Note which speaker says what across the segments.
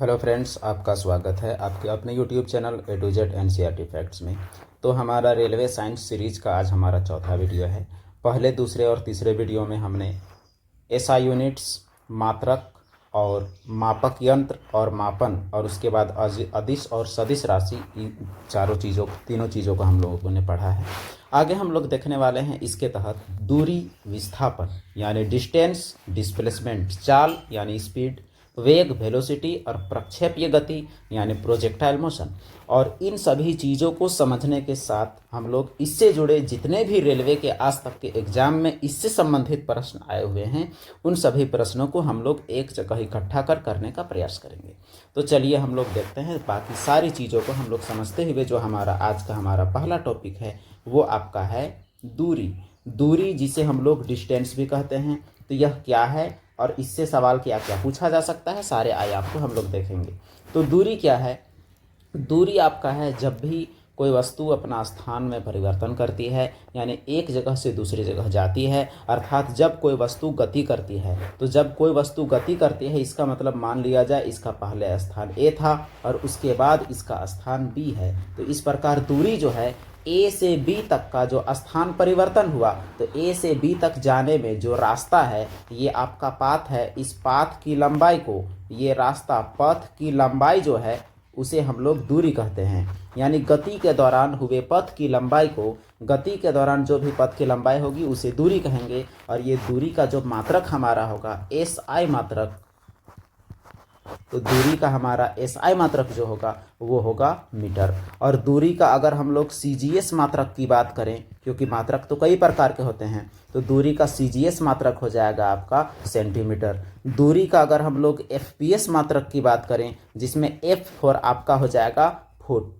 Speaker 1: Hello friends, आपका स्वागत है आपके अपने YouTube channel A to Z NCERT facts में। तो हमारा रेलवे साइंस सीरीज का आज हमारा चौथा वीडियो है। पहले, दूसरे और तीसरे वीडियो में हमने एसआई यूनिट्स, मात्रक और मापक यंत्र और मापन और उसके बाद अदिश और सदिश राशि, इन तीनों चीज़ों को हम लोगों ने पढ़ा है। आगे हम लोग देखने वाले हैं इसके तहत दूरी विस्थापन यानी डिस्टेंस, डिस्प्लेसमेंट चाल यानी स्पीड, वेग वेलोसिटी और प्रक्षेपीय गति यानी प्रोजेक्टाइल मोशन। और इन सभी चीज़ों को समझने के साथ हम लोग इससे जुड़े जितने भी रेलवे के आज तक के एग्जाम में इससे संबंधित प्रश्न आए हुए हैं, उन सभी प्रश्नों को हम लोग एक जगह इकट्ठा करने का प्रयास करेंगे। तो चलिए हम लोग देखते हैं, बाकी सारी चीज़ों को हम लोग समझते हुए जो हमारा आज का हमारा पहला टॉपिक है वो आपका है दूरी, जिसे हम लोग डिस्टेंस भी कहते हैं। तो यह क्या है और इससे सवाल क्या क्या पूछा जा सकता है, सारे आयाम को हम लोग देखेंगे। तो दूरी क्या है? दूरी आपका है जब भी कोई वस्तु अपना स्थान में परिवर्तन करती है, यानी एक जगह से दूसरी जगह जाती है, अर्थात जब कोई वस्तु गति करती है। तो जब कोई वस्तु गति करती है, इसका मतलब मान लिया जाए इसका पहले स्थान ए था और उसके बाद इसका स्थान बी है। तो इस प्रकार दूरी जो है ए से बी तक का जो स्थान परिवर्तन हुआ, तो ए से बी तक जाने में जो रास्ता है ये आपका पाथ है। इस पाथ की लंबाई को, ये रास्ता पथ की लंबाई जो है उसे हम लोग दूरी कहते हैं। यानी गति के दौरान हुए पथ की लंबाई को, गति के दौरान जो भी पथ की लंबाई होगी उसे दूरी कहेंगे। और ये दूरी का जो मात्रक हमारा होगा एसआई मात्रक, तो दूरी का हमारा एसआई मात्रक जो होगा वो होगा मीटर। और दूरी का अगर हम लोग सीजीएस मात्रक की बात करें, क्योंकि मात्रक तो कई प्रकार के होते हैं, तो दूरी का सीजीएस मात्रक हो जाएगा आपका सेंटीमीटर। दूरी का अगर हम लोग एफपीएस मात्रक की बात करें, जिसमें एफ फॉर आपका हो जाएगा फुट,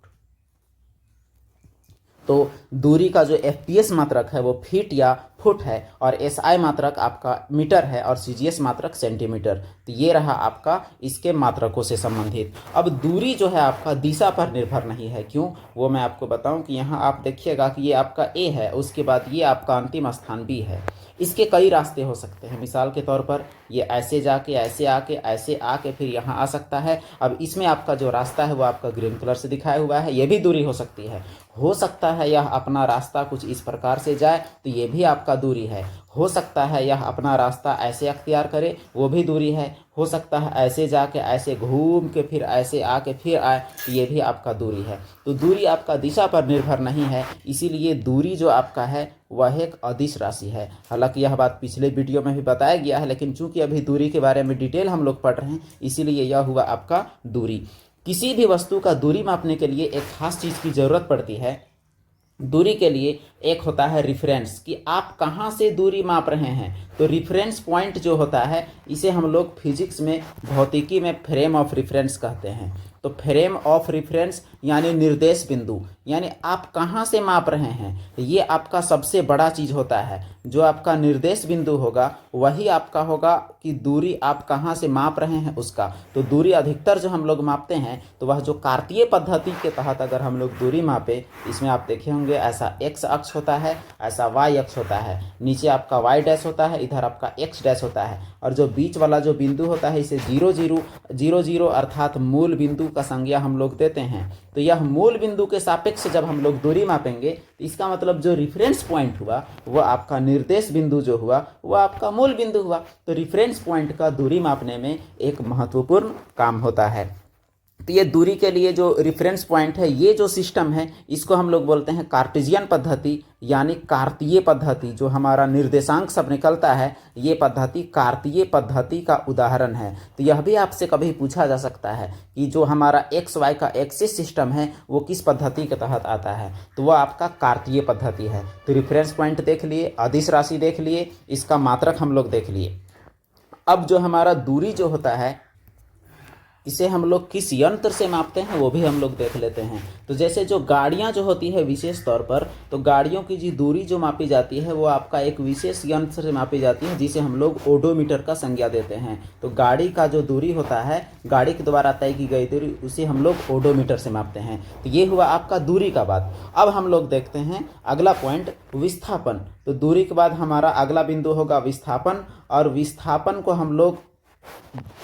Speaker 1: तो दूरी का जो एफपीएस मात्रक है वो फीट या फुट है, और एसआई मात्रक आपका मीटर है और सीजीएस मात्रक सेंटीमीटर। तो ये रहा आपका इसके मात्रकों से संबंधित। अब दूरी जो है आपका दिशा पर निर्भर नहीं है। क्यों? वो मैं आपको बताऊं कि यहाँ आप देखिएगा कि ये आपका ए है, उसके बाद ये आपका अंतिम स्थान बी है। इसके कई रास्ते हो सकते हैं। मिसाल के तौर पर ये ऐसे जाके, ऐसे आके, ऐसे आके फिर यहाँ आ सकता है। अब इसमें आपका जो रास्ता है वो आपका ग्रीन कलर से दिखाया हुआ है, ये भी दूरी हो सकती है। हो सकता है यह अपना रास्ता कुछ इस प्रकार से जाए, तो ये भी आपका दूरी है। हो सकता है यह अपना रास्ता ऐसे अख्तियार करे, वो भी दूरी है। हो सकता है ऐसे जाके, ऐसे घूम के फिर ऐसे आके फिर आए, तो ये भी आपका दूरी है। तो दूरी आपका दिशा पर निर्भर नहीं है, इसीलिए दूरी जो आपका है वह एक अदिश राशि है। हालांकि यह बात पिछले वीडियो में भी बताया गया है, लेकिन चूंकि अभी दूरी के बारे में डिटेल हम लोग पढ़ रहे हैं, इसीलिए यह हुआ आपका दूरी। किसी भी वस्तु का दूरी मापने के लिए एक खास चीज़ की ज़रूरत पड़ती है। दूरी के लिए एक होता है रिफरेंस, कि आप कहाँ से दूरी माप रहे हैं। तो रिफरेंस पॉइंट जो होता है, इसे हम लोग फिजिक्स में, भौतिकी में फ्रेम ऑफ रेफरेंस कहते हैं। तो फ्रेम ऑफ रेफरेंस यानी निर्देश बिंदु, यानी आप कहाँ से माप रहे हैं, ये आपका सबसे बड़ा चीज़ होता है। जो आपका निर्देश बिंदु होगा वही आपका होगा कि दूरी आप कहाँ से माप रहे हैं उसका। तो दूरी अधिकतर जो हम लोग मापते हैं, तो वह जो कार्तीय पद्धति के तहत अगर हम लोग दूरी मापे, इसमें आप देखे होंगे ऐसा एक्स अक्ष होता है, ऐसा वाई अक्ष होता है, नीचे आपका वाई डैश होता है, इधर आपका एक्स डैश होता है, और जो बीच वाला जो बिंदु होता है इसे 0 0 अर्थात मूल बिंदु का संज्ञा हम लोग देते हैं। तो यह मूल बिंदु के सापेक्ष जब हम लोग दूरी मापेंगे, तो इसका मतलब जो रिफरेंस पॉइंट हुआ वो आपका निर्देश बिंदु जो हुआ वो आपका मूल बिंदु हुआ। तो रिफरेंस पॉइंट का दूरी मापने में एक महत्वपूर्ण काम होता है। तो ये दूरी के लिए जो रिफरेंस पॉइंट है, ये जो सिस्टम है, इसको हम लोग बोलते हैं कार्टेशियन पद्धति, यानी कार्तीय पद्धति। जो हमारा निर्देशांक सब निकलता है, ये पद्धति कार्तीय पद्धति का उदाहरण है। तो यह भी आपसे कभी पूछा जा सकता है कि जो हमारा एक्स वाई का एक्सिस सिस्टम है वो किस पद्धति के तहत आता है, तो वह आपका कार्तीय पद्धति है। तो रिफरेंस पॉइंट देख लिए, अदिश राशि देख लिए, इसका मात्रक हम लोग देख लिए। अब जो हमारा दूरी जो होता है, इसे हम लोग किस यंत्र से मापते हैं वो भी हम लोग देख लेते हैं। तो जैसे जो गाड़ियां जो होती है विशेष तौर पर, तो गाड़ियों की जी दूरी जो मापी जाती है वो आपका एक विशेष यंत्र से मापी जाती है, जिसे हम लोग ओडोमीटर का संज्ञा देते हैं। तो गाड़ी का जो दूरी होता है, गाड़ी के द्वारा तय की गई दूरी, उसे हम लोग ओडोमीटर से मापते हैं। तो ये हुआ आपका दूरी का बात। अब हम लोग देखते हैं अगला पॉइंट, विस्थापन। तो दूरी के बाद हमारा अगला बिंदु होगा विस्थापन, और विस्थापन को हम लोग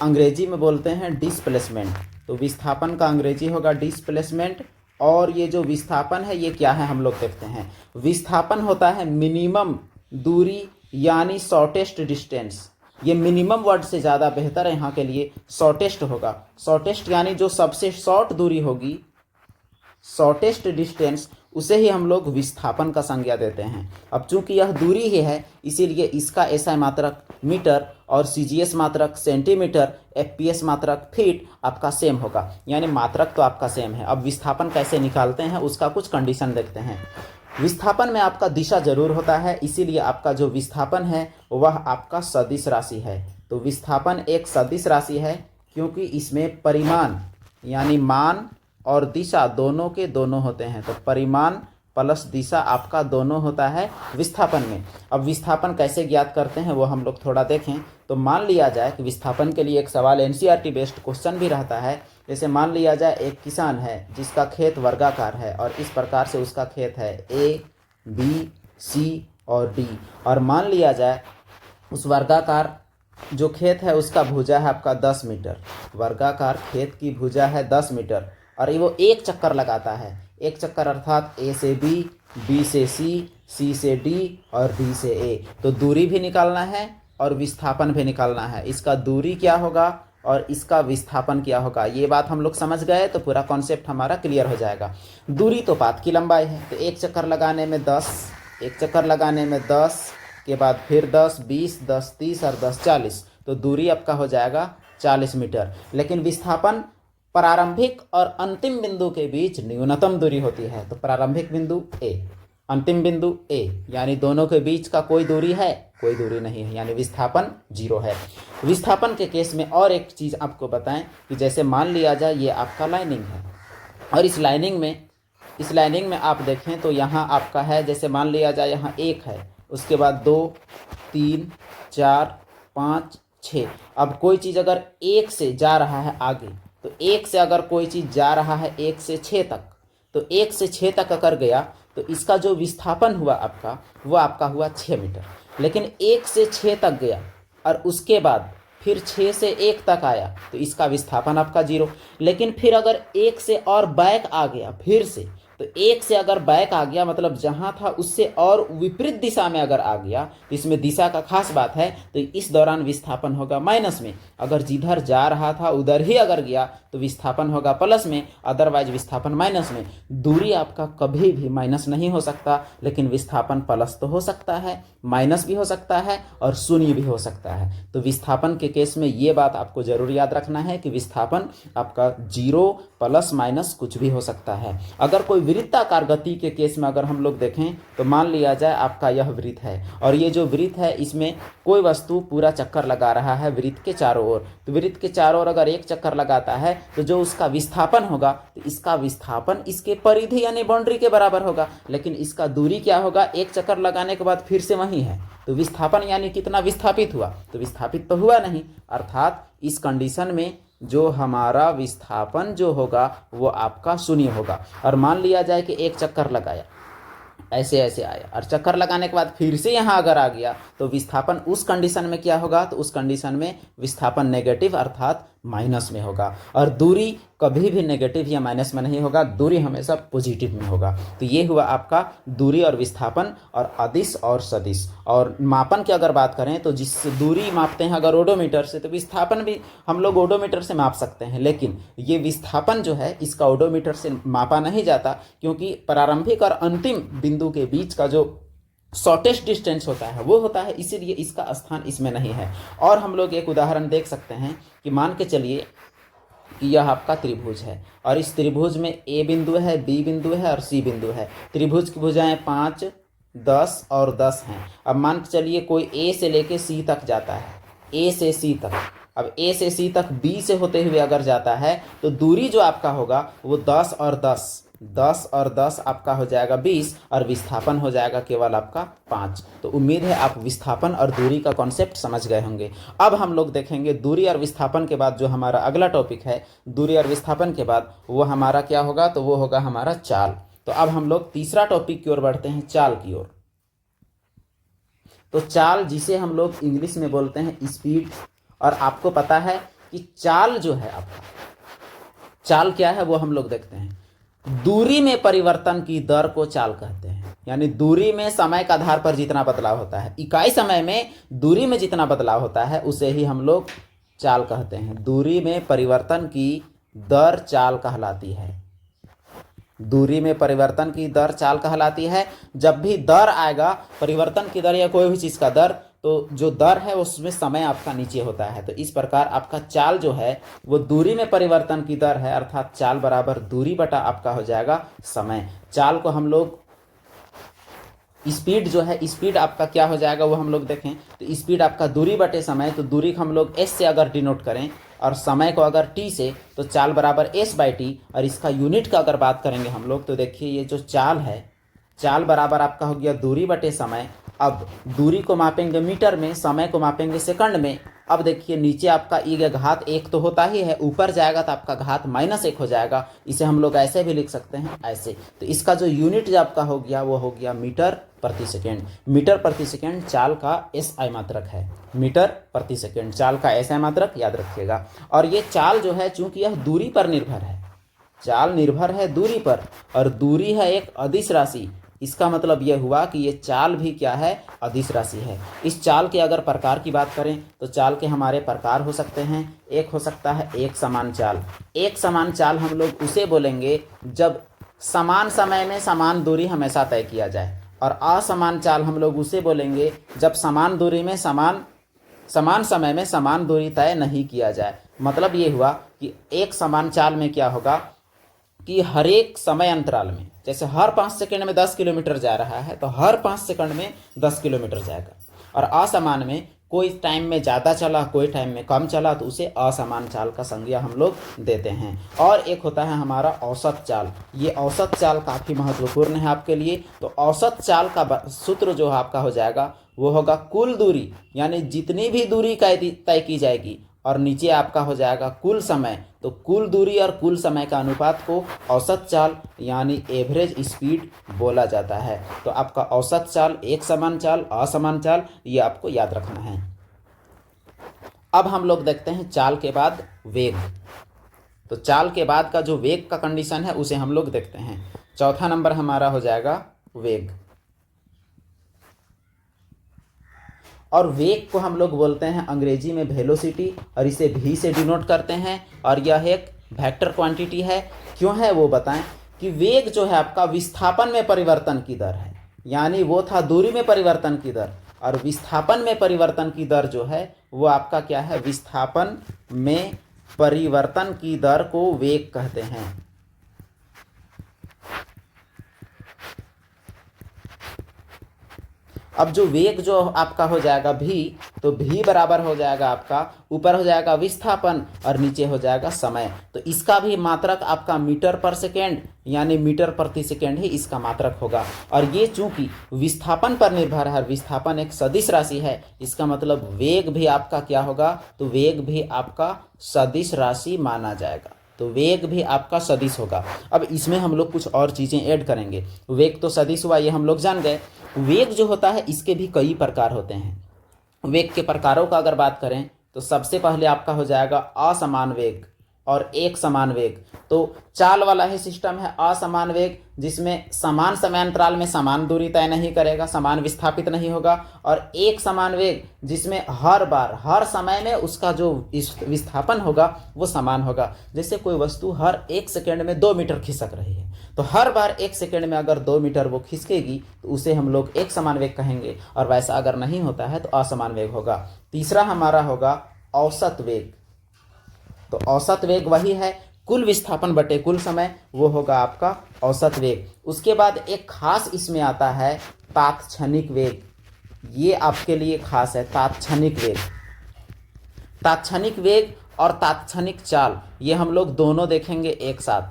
Speaker 1: अंग्रेजी में बोलते हैं डिस्प्लेसमेंट। तो विस्थापन का अंग्रेजी होगा डिस्प्लेसमेंट। और ये जो विस्थापन है ये क्या है हम लोग देखते हैं। विस्थापन होता है मिनिमम दूरी यानी शॉर्टेस्ट डिस्टेंस। ये मिनिमम वर्ड से ज़्यादा बेहतर है यहाँ के लिए शॉर्टेस्ट होगा। शॉर्टेस्ट यानी जो सबसे शॉर्ट दूरी होगी, शॉर्टेस्ट डिस्टेंस, उसे ही हम लोग विस्थापन का संज्ञा देते हैं। अब चूंकि यह दूरी ही है इसीलिए इसका एसआई मात्रक मीटर और सीजीएस मात्रक सेंटीमीटर, एफपीएस मात्रक फीट आपका सेम होगा, यानी मात्रक तो आपका सेम है। अब विस्थापन कैसे निकालते हैं उसका कुछ कंडीशन देखते हैं। विस्थापन में आपका दिशा जरूर होता है, इसीलिए आपका जो विस्थापन है वह आपका सदिश राशि है। तो विस्थापन एक सदिश राशि है क्योंकि इसमें परिमाण यानी मान और दिशा दोनों के दोनों होते हैं। तो परिमाण प्लस दिशा आपका दोनों होता है विस्थापन में। अब विस्थापन कैसे ज्ञात करते हैं वो हम लोग थोड़ा देखें। तो मान लिया जाए कि विस्थापन के लिए एक सवाल एनसीईआरटी बेस्ड क्वेश्चन भी रहता है। जैसे मान लिया जाए एक किसान है जिसका खेत वर्गाकार है और इस प्रकार से उसका खेत है ए, बी, सी और डी। और मान लिया जाए उस वर्गाकार जो खेत है उसका भुजा है आपका 10 मीटर। वर्गाकार खेत की भुजा है 10 मीटर और वो एक चक्कर लगाता है। एक चक्कर अर्थात ए से बी, बी से सी, सी से डी और डी से ए। तो दूरी भी निकालना है और विस्थापन भी निकालना है। इसका दूरी क्या होगा और इसका विस्थापन क्या होगा, ये बात हम लोग समझ गए तो पूरा कॉन्सेप्ट हमारा क्लियर हो जाएगा। दूरी तो पाथ की लंबाई है, तो एक चक्कर लगाने में 10, एक चक्कर लगाने में 10 के बाद फिर 10, 20, 10, 30 और 10, 40। तो दूरी आपका हो जाएगा 40 मीटर। लेकिन विस्थापन प्रारंभिक और अंतिम बिंदु के बीच न्यूनतम दूरी होती है। तो प्रारंभिक बिंदु ए, अंतिम बिंदु ए, यानी दोनों के बीच का कोई दूरी है, कोई दूरी नहीं है, यानी विस्थापन 0 है। विस्थापन के केस में और एक चीज़ आपको बताएं कि जैसे मान लिया जाए ये आपका लाइनिंग है और इस लाइनिंग में आप देखें तो यहाँ आपका है, जैसे मान लिया जाए यहाँ 1 है, उसके बाद 2, 3, 4, 5, 6। अब कोई चीज़ अगर 1 से जा रहा है आगे, तो 1 से अगर कोई चीज़ जा रहा है 1 से 6 तक, तो 1 से 6 तक अगर गया तो इसका जो विस्थापन हुआ आपका वो आपका हुआ 6 मीटर। लेकिन 1 से 6 तक गया और उसके बाद फिर 6 से 1 तक आया तो इसका विस्थापन आपका 0। लेकिन फिर अगर 1 से और बैक आ गया फिर से, तो 1 से अगर बैक आ गया मतलब जहां था उससे और विपरीत दिशा में अगर आ गया, तो इसमें दिशा का खास बात है, तो इस दौरान विस्थापन होगा माइनस में। अगर जिधर जा रहा था उधर ही अगर गया तो विस्थापन होगा प्लस में, अदरवाइज विस्थापन माइनस में। दूरी आपका कभी भी माइनस नहीं हो सकता, लेकिन विस्थापन प्लस तो हो सकता है, माइनस भी हो सकता है और शून्य भी हो सकता है। तो विस्थापन के केस में ये बात आपको जरूर याद रखना है कि विस्थापन आपका 0 प्लस माइनस कुछ भी हो सकता है। अगर कोई वृत्ताकार गति के केस में अगर हम लोग देखें तो मान लिया जाए आपका यह वृत्त है और ये जो वृत्त है इसमें कोई वस्तु पूरा चक्कर लगा रहा है वृत्त के चारों ओर। तो वृत्त के चारों ओर अगर एक चक्कर लगाता है तो जो उसका विस्थापन होगा तो इसका विस्थापन इसके परिधि यानी बाउंड्री के बराबर होगा। लेकिन इसका दूरी क्या होगा, एक चक्कर लगाने के बाद फिर से वही है, तो विस्थापन यानी कितना विस्थापित हुआ, तो विस्थापित तो हुआ नहीं। अर्थात इस कंडीशन में जो हमारा विस्थापन जो होगा वो आपका शून्य होगा। और मान लिया जाए कि एक चक्कर लगाया, ऐसे ऐसे आया और चक्कर लगाने के बाद फिर से यहाँ अगर आ गया तो विस्थापन उस कंडीशन में क्या होगा, तो उस कंडीशन में विस्थापन नेगेटिव अर्थात माइनस में होगा। और दूरी कभी भी नेगेटिव या माइनस में नहीं होगा, दूरी हमेशा पॉजिटिव में होगा। तो ये हुआ आपका दूरी और विस्थापन और अदिश और सदिश। और मापन की अगर बात करें तो जिस दूरी मापते हैं अगर ओडोमीटर से, तो विस्थापन भी हम लोग ओडोमीटर से माप सकते हैं। लेकिन ये विस्थापन जो है इसका ओडोमीटर से मापा नहीं जाता, क्योंकि प्रारंभिक और अंतिम बिंदु के बीच का जो शॉर्टेस्ट डिस्टेंस होता है वो होता है, इसीलिए इसका स्थान इसमें नहीं है। और हम लोग एक उदाहरण देख सकते हैं कि मान के चलिए कि यह आपका त्रिभुज है और इस त्रिभुज में ए बिंदु है, बी बिंदु है और सी बिंदु है। त्रिभुज की भुजाएं 5, 10 और 10 हैं। अब मान के चलिए कोई ए से लेके सी तक जाता है, ए से सी तक। अब ए से सी तक बी से होते हुए अगर जाता है तो दूरी जो आपका होगा वो 10 और 10 आपका हो जाएगा 20 और विस्थापन हो जाएगा केवल आपका 5। तो उम्मीद है आप विस्थापन और दूरी का कॉन्सेप्ट समझ गए होंगे। अब हम लोग देखेंगे दूरी और विस्थापन के बाद जो हमारा अगला टॉपिक है, दूरी और विस्थापन के बाद वो हमारा क्या होगा, तो वो होगा हमारा चाल। तो अब हम लोग तीसरा टॉपिक की ओर बढ़ते हैं, चाल की ओर। तो चाल जिसे हम लोग इंग्लिश में बोलते हैं स्पीड और आपको पता है कि चाल जो है आपका, चाल क्या है वो हम लोग देखते हैं। दूरी में परिवर्तन की दर को चाल कहते हैं, यानी दूरी में समय के आधार पर जितना बदलाव होता है, इकाई समय में दूरी में जितना बदलाव होता है उसे ही हम लोग चाल कहते हैं। दूरी में परिवर्तन की दर चाल कहलाती है। दूरी में परिवर्तन की दर चाल कहलाती है। जब भी दर आएगा, परिवर्तन की दर या कोई भी चीज़ का दर, तो जो दर है उसमें समय आपका नीचे होता है। तो इस प्रकार आपका चाल जो है वो दूरी में परिवर्तन की दर है, अर्थात चाल बराबर दूरी बटा आपका हो जाएगा समय। चाल को हम लोग स्पीड जो है, स्पीड आपका क्या हो जाएगा वो हम लोग देखें तो स्पीड आपका दूरी बटे समय, तो दूरी को हम लोग एस से अगर डिनोट करें और समय को अगर टी से, तो चाल बराबर एस बाई टी। और इसका यूनिट का अगर बात करेंगे हम लोग तो देखिए ये जो चाल है, चाल बराबर आपका हो गया दूरी बटे समय। अब दूरी को मापेंगे मीटर में, समय को मापेंगे सेकंड में। अब देखिए नीचे आपका ई का घात एक तो होता ही है, ऊपर जाएगा तो आपका घात -1 हो जाएगा। इसे हम लोग ऐसे भी लिख सकते हैं, ऐसे। तो इसका जो यूनिट जो आपका हो गया वो हो गया मीटर प्रति सेकेंड। मीटर प्रति सेकेंड चाल का SI मात्रक है। मीटर प्रति सेकेंड चाल का SI मात्रक याद रखिएगा। और ये चाल जो है चूंकि यह दूरी पर निर्भर है, चाल निर्भर है दूरी पर, और दूरी है एक अदिश राशि। इसका मतलब यह हुआ कि ये चाल भी क्या है, अदिश राशि है। इस चाल के अगर प्रकार की बात करें तो चाल के हमारे प्रकार हो सकते हैं। एक हो सकता है एक समान चाल। एक समान चाल हम लोग उसे बोलेंगे जब समान समय में समान दूरी हमेशा तय किया जाए। और असमान चाल हम लोग उसे बोलेंगे जब समान दूरी में समान समय में समान दूरी तय नहीं किया जाए। मतलब ये हुआ कि एक समान चाल में क्या होगा कि हर एक समय अंतराल में, जैसे हर 5 सेकंड में 10 किलोमीटर जा रहा है तो हर 5 सेकंड में 10 किलोमीटर जाएगा। और असमान में कोई टाइम में ज़्यादा चला, कोई टाइम में कम चला, तो उसे असमान चाल का संज्ञा हम लोग देते हैं। और एक होता है हमारा औसत चाल। ये औसत चाल काफ़ी महत्वपूर्ण है आपके लिए। तो औसत चाल का सूत्र जो आपका हो जाएगा वो होगा कुल दूरी, यानी जितनी भी दूरी तय की जाएगी, और नीचे आपका हो जाएगा कुल समय। तो कुल दूरी और कुल समय का अनुपात को औसत चाल यानी एवरेज स्पीड बोला जाता है। तो आपका औसत चाल, एक समान चाल, असमान चाल, ये आपको याद रखना है। अब हम लोग देखते हैं चाल के बाद वेग। तो चाल के बाद का जो वेग का कंडीशन है उसे हम लोग देखते हैं। चौथा नंबर हमारा हो जाएगा वेग। और वेग को हम लोग बोलते हैं अंग्रेजी में वेलोसिटी, और इसे v से डिनोट करते हैं। और यह एक वेक्टर क्वांटिटी है। क्यों है वो बताएं कि वेग जो है आपका विस्थापन में परिवर्तन की दर है, यानी वो था दूरी में परिवर्तन की दर, और विस्थापन में परिवर्तन की दर जो है वो आपका क्या है, विस्थापन में परिवर्तन की दर को वेग कहते हैं। अब जो वेग जो आपका हो जाएगा v, तो v बराबर हो जाएगा आपका, ऊपर हो जाएगा विस्थापन और नीचे हो जाएगा समय। तो इसका भी मात्रक आपका मीटर पर सेकेंड यानी मीटर प्रति सेकेंड ही इसका मात्रक होगा। और ये चूंकि विस्थापन पर निर्भर है, विस्थापन एक सदिश राशि है, इसका मतलब वेग भी आपका क्या होगा, तो वेग भी आपका सदिश राशि माना जाएगा। तो वेग भी आपका सदिश होगा। अब इसमें हम लोग कुछ और चीज़ें ऐड करेंगे। वेग तो सदिश हुआ, ये हम लोग जान गए। वेग जो होता है इसके भी कई प्रकार होते हैं। वेग के प्रकारों का अगर बात करें तो सबसे पहले आपका हो जाएगा असमान वेग और एक समान वेग। तो चाल वाला ही सिस्टम है असमान वेग, जिसमें समान समय अंतराल में समान दूरी तय नहीं करेगा, समान विस्थापित नहीं होगा। और एक समान वेग जिसमें हर बार हर समय में उसका जो विस्थापन होगा वो समान होगा। जैसे कोई वस्तु हर 1 सेकेंड में 2 मीटर खिसक रही है, तो हर बार 1 सेकेंड में अगर 2 मीटर वो खिसकेगी तो उसे हम लोग एक समान वेग कहेंगे। और वैसा अगर नहीं होता है तो असमान वेग होगा। तीसरा हमारा होगा औसत वेग। तो औसत वेग वही है कुल विस्थापन बटे कुल समय, वो होगा आपका औसत वेग। उसके बाद एक खास इसमें आता है तात्क्षणिक वेग। ये आपके लिए खास है, तात्क्षणिक वेग। तात्क्षणिक वेग और तात्क्षणिक चाल ये हम लोग दोनों देखेंगे एक साथ।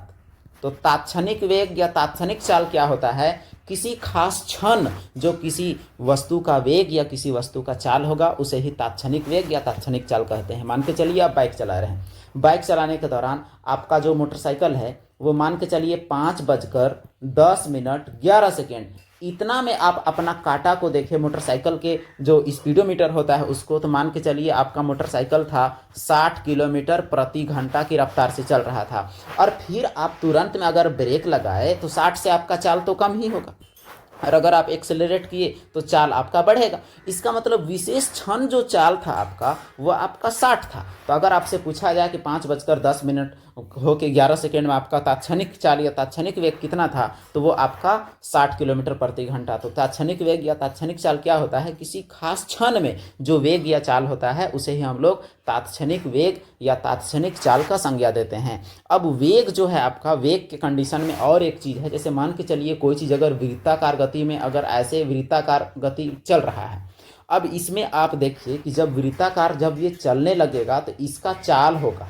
Speaker 1: तो तात्क्षणिक वेग या तात्क्षणिक चाल क्या होता है, किसी खास क्षण जो किसी वस्तु का वेग या किसी वस्तु का चाल होगा उसे ही तात्क्षणिक वेग या तात्क्षणिक चाल कहते हैं। मान के चलिए आप बाइक चला रहे हैं, बाइक चलाने के दौरान आपका जो मोटरसाइकिल है वो मान के चलिए 5:10:11 इतना में आप अपना काटा को देखिए, मोटरसाइकिल के जो स्पीडोमीटर होता है उसको, तो मान के चलिए आपका मोटरसाइकिल था 60 किलोमीटर प्रति घंटा की रफ्तार से चल रहा था, और फिर आप तुरंत में अगर ब्रेक लगाए तो 60 से आपका चाल तो कम ही होगा, और अगर आप एक्सेलरेट किए तो चाल आपका बढ़ेगा। इसका मतलब विशेष क्षण जो चाल था आपका वो आपका 60 था। तो अगर आपसे पूछा जाए कि 5:10 होके 11 सेकेंड में आपका तात्क्षणिक चाल या तात्क्षणिक वेग कितना था, तो वो आपका 60 किलोमीटर प्रति घंटा। तो तात्क्षणिक वेग या तात्क्षणिक चाल क्या होता है, किसी खास क्षण में जो वेग या चाल होता है उसे ही हम लोग तात्क्षणिक वेग या तात्क्षणिक चाल का संज्ञा देते हैं। अब वेग जो है आपका, वेग के कंडीशन में और एक चीज़ है, जैसे मान के चलिए कोई चीज़ अगर वृत्ताकार गति में, अगर ऐसे वृत्ताकार गति चल रहा है, अब इसमें आप देखिए कि जब वृत्ताकार जब ये चलने लगेगा तो इसका चाल होगा,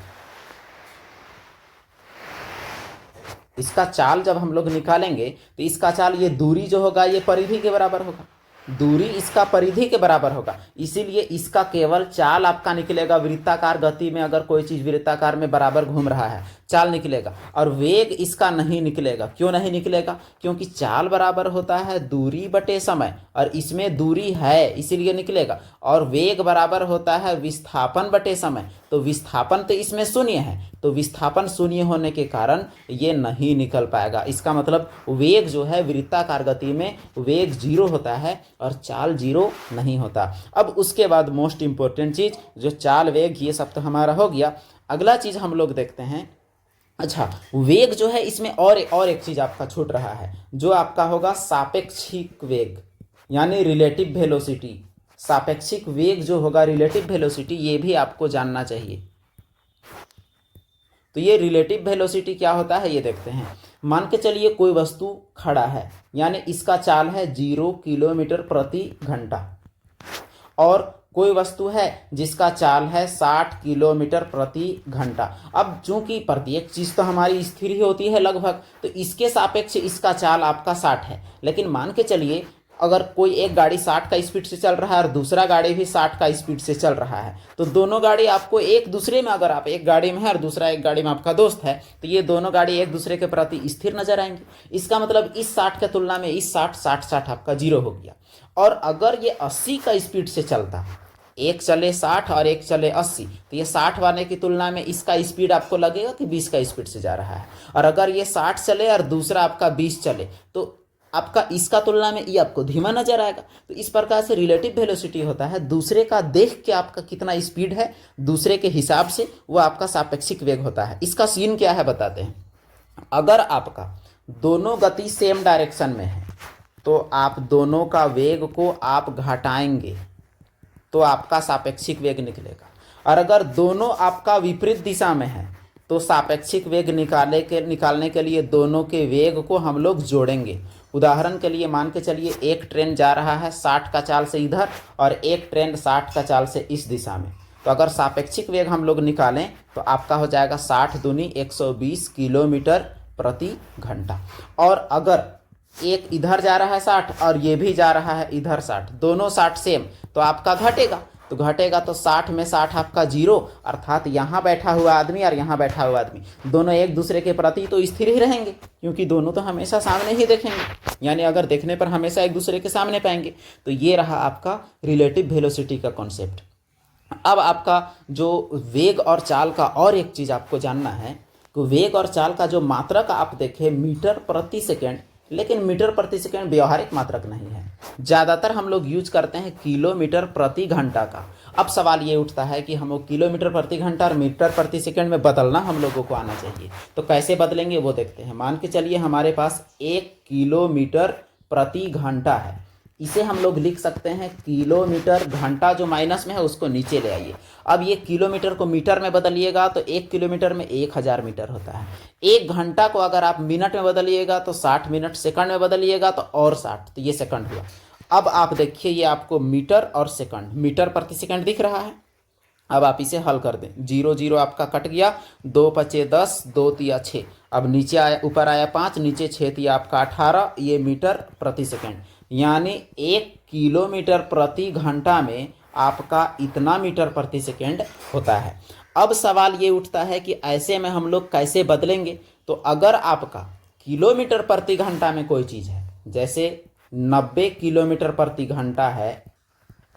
Speaker 1: इसका चाल जब हम लोग निकालेंगे तो इसका चाल, ये दूरी जो होगा ये परिधि के बराबर होगा, दूरी इसका परिधि के बराबर होगा, इसीलिए इसका केवल चाल आपका निकलेगा। वृत्ताकार गति में अगर कोई चीज़ वृत्ताकार में बराबर घूम रहा है, चाल निकलेगा, और वेग इसका नहीं निकलेगा। क्यों नहीं निकलेगा? क्योंकि चाल बराबर होता है दूरी बटे समय, और इसमें दूरी है इसीलिए निकलेगा, और वेग बराबर होता है विस्थापन बटे समय, तो विस्थापन तो इसमें शून्य है, तो विस्थापन शून्य होने के कारण ये नहीं निकल पाएगा। इसका मतलब वेग जो है वृत्ताकार गति में वेग 0 होता है और चाल 0 नहीं होता। अब उसके बाद मोस्ट इंपॉर्टेंट चीज़, जो चाल वेग ये सब तो हमारा हो गया, अगला चीज़ हम लोग देखते हैं। अच्छा, वेग जो है इसमें और एक चीज़ आपका छूट रहा है, जो आपका होगा सापेक्षिक वेग यानी रिलेटिव वेलोसिटी। सापेक्षिक वेग जो होगा, रिलेटिव वेलोसिटी, ये भी आपको जानना चाहिए। तो ये रिलेटिव वेलोसिटी क्या होता है ये देखते हैं। मान के चलिए कोई वस्तु खड़ा है, यानी इसका चाल है 0 किलोमीटर प्रति घंटा, और कोई वस्तु है जिसका चाल है 60 किलोमीटर प्रति घंटा। अब चूंकि प्रत्येक चीज़ तो हमारी स्थिर ही होती है लगभग, तो इसके सापेक्ष इसका चाल आपका 60 है। लेकिन मान के चलिए अगर कोई एक गाड़ी 60 का स्पीड से चल रहा है और दूसरा गाड़ी भी 60 का स्पीड से चल रहा है, तो दोनों गाड़ी आपको एक दूसरे में, अगर आप एक गाड़ी में है और दूसरा एक गाड़ी में आपका दोस्त है, तो ये दोनों गाड़ी एक दूसरे के प्रति स्थिर नजर आएंगी। इसका मतलब इस 60 के तुलना में इस 60 आपका 0 हो गया। और अगर ये 80 का स्पीड से चलता, एक चले 60 और एक चले 80, तो ये 60 वाले की तुलना में इसका स्पीड आपको लगेगा कि 20 का स्पीड से जा रहा है। और अगर ये 60 चले और दूसरा आपका 20 चले, तो आपका इसका तुलना में ये आपको धीमा नजर आएगा। तो इस प्रकार से रिलेटिव वेलोसिटी होता है, दूसरे का देख के आपका कितना स्पीड है, दूसरे के हिसाब से वो आपका सापेक्षिक वेग होता है। इसका सीन क्या है बताते हैं। अगर आपका दोनों गति सेम डायरेक्शन में है, तो आप दोनों का वेग को आप घटाएंगे तो आपका सापेक्षिक वेग निकलेगा। और अगर दोनों आपका विपरीत दिशा में है, तो सापेक्षिक वेग निकालने के लिए दोनों के वेग को हम लोग जोड़ेंगे। उदाहरण के लिए मान के चलिए एक ट्रेन जा रहा है 60 का चाल से इधर, और एक ट्रेन 60 का चाल से इस दिशा में। तो अगर सापेक्षिक वेग हम लोग निकालें तो आपका हो जाएगा 60 दूनी 120 किलोमीटर प्रति घंटा। और अगर एक इधर जा रहा है 60 और ये भी जा रहा है इधर 60, दोनों 60 सेम, तो आपका घटेगा। तो घटेगा तो 60 में 60 आपका 0, अर्थात यहाँ बैठा हुआ आदमी और यहाँ बैठा हुआ आदमी दोनों एक दूसरे के प्रति तो स्थिर ही रहेंगे, क्योंकि दोनों तो हमेशा सामने ही देखेंगे, यानी अगर देखने पर हमेशा एक दूसरे के सामने पाएंगे। तो ये रहा आपका रिलेटिव वेलोसिटी का कॉन्सेप्ट। अब आपका जो वेग और चाल का और एक चीज़ आपको जानना है, कि वेग और चाल का जो मात्रक आप देखें मीटर प्रति सेकेंड, लेकिन मीटर प्रति सेकेंड व्यवहारिक मात्रक नहीं है। ज़्यादातर हम लोग यूज करते हैं किलोमीटर प्रति घंटा का। अब सवाल ये उठता है कि हम लोग किलोमीटर प्रति घंटा और मीटर प्रति सेकेंड में बदलना हम लोगों को आना चाहिए, तो कैसे बदलेंगे वो देखते हैं। मान के चलिए हमारे पास 1 किलोमीटर प्रति घंटा है, इसे हम लोग लिख सकते हैं किलोमीटर। घंटा जो माइनस में है उसको नीचे ले आइए। अब ये किलोमीटर को मीटर में बदलिएगा तो 1 किलोमीटर में 1000 मीटर होता है। 1 घंटा को अगर आप मिनट में बदलिएगा तो 60 मिनट, सेकंड में बदलिएगा तो और 60, तो ये सेकंड हुआ। अब आप देखिए ये आपको मीटर और सेकंड, मीटर प्रति सेकंड दिख रहा है। अब आप इसे हल कर दें, 0 0 आपका कट गया, 2 5 10, 2 3 6, अब नीचे आया, ऊपर आया 5, नीचे 6 3 आपका 18, ये मीटर प्रति सेकंड, यानी 1 किलोमीटर प्रति घंटा में आपका इतना मीटर प्रति सेकंड होता है। अब सवाल ये उठता है कि ऐसे में हम लोग कैसे बदलेंगे। तो अगर आपका किलोमीटर प्रति घंटा में कोई चीज़ है, जैसे 90 किलोमीटर प्रति घंटा है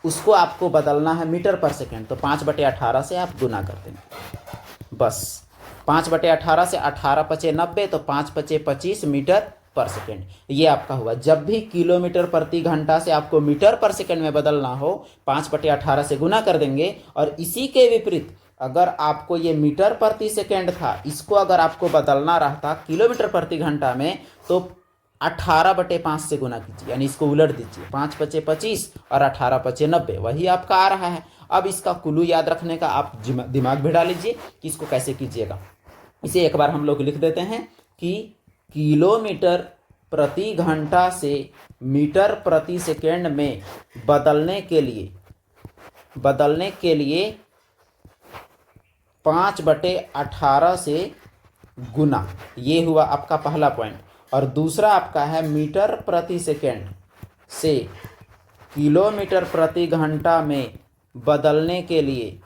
Speaker 1: उसको आपको बदलना है मीटर पर सेकेंड, तो 5/18 से आप गुना कर देंगे बस। 5/18 से 18 पचे 90, तो 5 पचे 25 मीटर पर सेकेंड। ये आपका हुआ। जब भी किलोमीटर प्रति घंटा से आपको मीटर पर सेकेंड में बदलना हो 5/18 से गुना कर देंगे। और इसी के विपरीत अगर आपको ये मीटर प्रति सेकेंड था, इसको अगर आपको बदलना रहता किलोमीटर प्रति घंटा में, तो 18/5 से गुना कीजिए, यानी इसको उलट दीजिए। 5 पचे 25 और 18 पचे 90, वही आपका आ रहा है। अब इसका कुल्लू याद रखने का आप दिमाग भिड़ा लीजिए कि इसको कैसे कीजिएगा। इसे एक बार हम लोग लिख देते हैं कि किलोमीटर प्रति घंटा से मीटर प्रति सेकेंड में बदलने के लिए 5/18 से गुना। ये हुआ आपका पहला पॉइंट। और दूसरा आपका है मीटर प्रति सेकेंड से किलोमीटर प्रति घंटा में बदलने के लिए,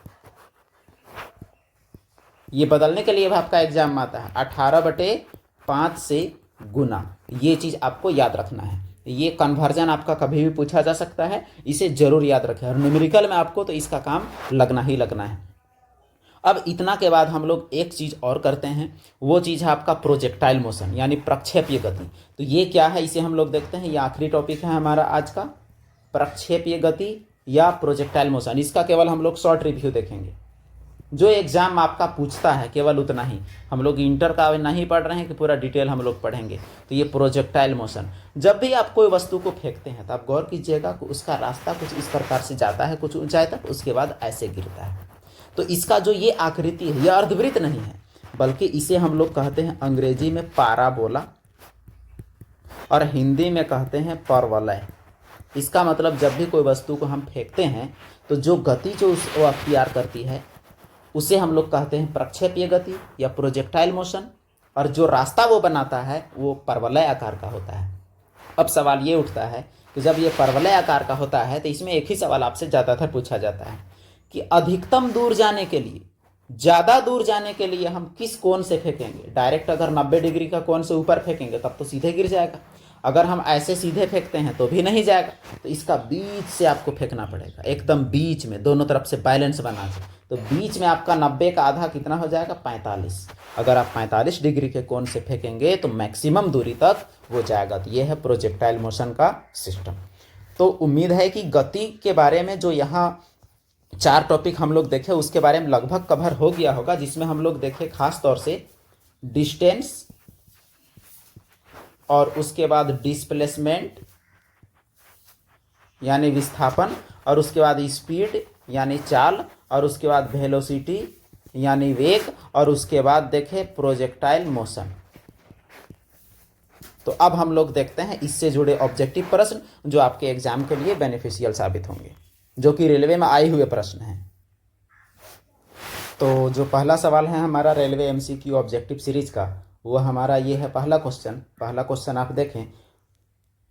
Speaker 1: ये बदलने के लिए आपका एग्जाम में आता है 18/5 से गुना। ये चीज़ आपको याद रखना है। ये कन्वर्जन आपका कभी भी पूछा जा सकता है, इसे जरूर याद रखें। और न्यूमेरिकल में आपको तो इसका काम लगना ही लगना है। अब इतना के बाद हम लोग एक चीज़ और करते हैं, वो चीज़ है आपका प्रोजेक्टाइल मोशन, यानी प्रक्षेपीय गति। तो ये क्या है, इसे हम लोग देखते हैं। ये आखिरी टॉपिक है हमारा आज का, प्रक्षेपीय गति या प्रोजेक्टाइल मोशन। इसका केवल हम लोग शॉर्ट रिव्यू देखेंगे। जो एग्जाम आपका पूछता है केवल उतना ही, हम लोग इंटर का नहीं पढ़ रहे हैं कि पूरा डिटेल हम लोग पढ़ेंगे। तो ये प्रोजेक्टाइल मोशन, जब भी आप कोई वस्तु को फेंकते हैं तो आप गौर कीजिएगा कि उसका रास्ता कुछ इस प्रकार से जाता है कुछ ऊंचाई तक, उसके बाद ऐसे गिरता है। तो इसका जो ये आकृति है, यह अर्धवृत्त नहीं है, बल्कि इसे हम लोग कहते हैं अंग्रेजी में पाराबोला और हिंदी में कहते हैं परवलय। इसका मतलब जब भी कोई वस्तु को हम फेंकते हैं तो जो गति जो वो अख्तियार करती है उसे हम लोग कहते हैं प्रक्षेपीय गति या प्रोजेक्टाइल मोशन। और जो रास्ता वो बनाता है वो परवलय आकार का होता है। अब सवाल ये उठता है कि जब ये परवलय आकार का होता है तो इसमें एक ही सवाल आपसे ज़्यादातर पूछा जाता है कि अधिकतम दूर जाने के लिए, ज़्यादा दूर जाने के लिए हम किस कोण से फेंकेंगे। डायरेक्ट अगर 90 डिग्री का कोण से ऊपर फेंकेंगे तब तो सीधे गिर जाएगा, अगर हम ऐसे सीधे फेंकते हैं तो भी नहीं जाएगा। तो इसका बीच से आपको फेंकना पड़ेगा, एकदम बीच में, दोनों तरफ से बैलेंस बना के। तो बीच में आपका 90 का आधा कितना हो जाएगा, 45। अगर आप 45 डिग्री के कोण से फेंकेंगे तो मैक्सिमम दूरी तक वो जाएगा। तो ये है प्रोजेक्टाइल मोशन का सिस्टम। तो उम्मीद है कि गति के बारे में जो यहाँ 4 टॉपिक हम लोग देखे उसके बारे में लगभग कवर हो गया होगा, जिसमें हम लोग देखे खास तौर से डिस्टेंस, और उसके बाद डिस्प्लेसमेंट यानी विस्थापन, और उसके बाद स्पीड यानी चाल, और उसके बाद वेलोसिटी यानी वेग, और उसके बाद देखे प्रोजेक्टाइल मोशन। तो अब हम लोग देखते हैं इससे जुड़े ऑब्जेक्टिव प्रश्न जो आपके एग्जाम के लिए बेनिफिशियल साबित होंगे, जो कि रेलवे में आए हुए प्रश्न हैं। तो जो पहला सवाल है हमारा रेलवे एमसीक्यू ऑब्जेक्टिव सीरीज का, वो हमारा ये है पहला क्वेश्चन आप देखें।